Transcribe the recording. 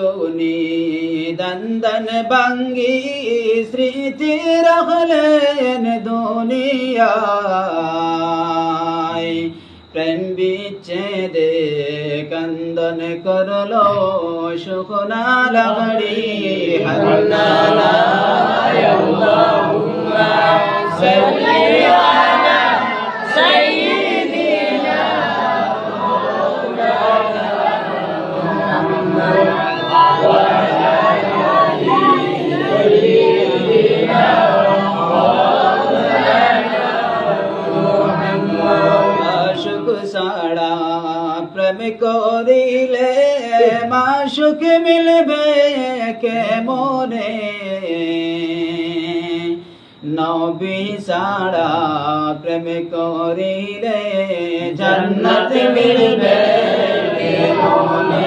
তরুণী দন্দন বাঙ্গি স্মৃতি রাখলেন দুনিয়ায় প্রেম বিচ্ছেদে কন্দন করলো শুকনা লাগড়ি হান্নালা আল্লাহুম্মা সাল্লি আলা সাইয়্যিদিনা মুহাম্মদ ওয়া আলা আলি সাইয়্যিদিনা আশুক সাড়া প্রেম করিলে মাশুক মিলবে কে মনে নবী সাড়া প্রেম করিলে জান্নাত মিলবে কে মনে